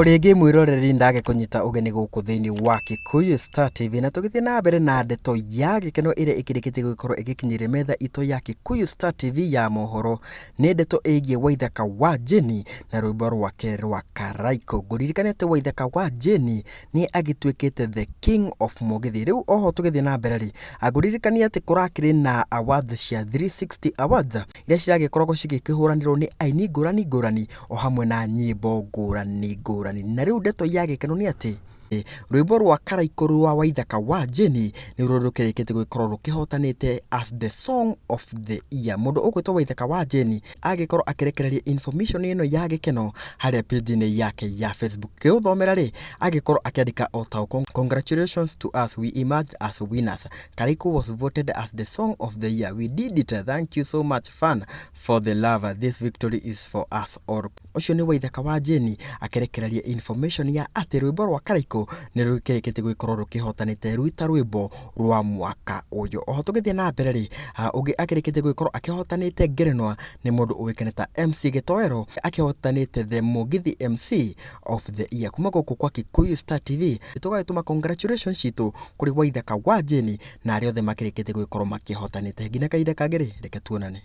rĩngĩ mwĩroreri ndage kũnyita ũgeni gũkũ thĩinĩ wa Kikuyu Star TV na tũgĩthiĩ na mbere na ndeto ya gĩkeno ĩrĩa ĩkĩrĩkĩtie gũkorwo ĩgĩkinyĩria metha itũ ya Kikuyu Star TV ya mohoro nĩ ndeto ĩgiĩ Waithaka wa Jeni na rwĩmbo rwake rwa Karaiko. Ngũririkane atĩ Waithaka wa Jeni nĩ agĩtuĩkĩte the king of Mũgithi. Rĩu oho tũgĩthiĩ na mbere rĩ, ngũririkane atĩ kũrakĩrĩ na awards cia 360 awards iria ciragĩkoragwo cigĩkĩhũranĩrwo nĩ aini ngũrani o hamwe na nyĩmbo ngũrani. Na rĩu ndeto ya gĩkeno nĩ atĩ rwĩmbo rwa Karaiko rwa Waithaka wa Jeni nĩ rũrũkĩrĩkĩte gũkorwo rũkĩhotanĩte as the song of the year. Mũndũ ũgwĩtwo Waithaka wa Jeni agĩkorwo akĩrekereria information ĩno ya gĩkeno harĩa page-inĩ yake ya Facebook. Kĩũthomera rĩ, agĩkorwo akĩandĩka o ta congratulations to us, we emerged as winners. Karaiko was voted as the song of the year. We did it. Thank you so much fan for the love. This victory is for us all. Ũcio nĩ Waithaka wa Jeni akĩrekereria information ya atĩ rwĩmbo rwa Karaiko nĩ rũkĩrĩkĩte gũkorwo rũkĩhotanĩte rwĩta rwĩmbo rwa mwaka ũyũ. Oho tũgĩthiĩ na mbere rĩ, ũngĩ akĩrĩkĩte gũkorwo akĩhotanĩte Ngerenwa nĩ mũndũ ũĩkaine ta MC Gĩtoero akĩhotanĩte the Mũgithi MC of the year. Kuma gũkũ kwa Kikuyu Star TV tũgagĩtũma congratulations citũ kũrĩ Waithaka wa Jeni na arĩa othe makĩrĩkĩte gũkorwo makĩhotanĩte. Nginya kahinda kangĩ rĩ, reke tuonane.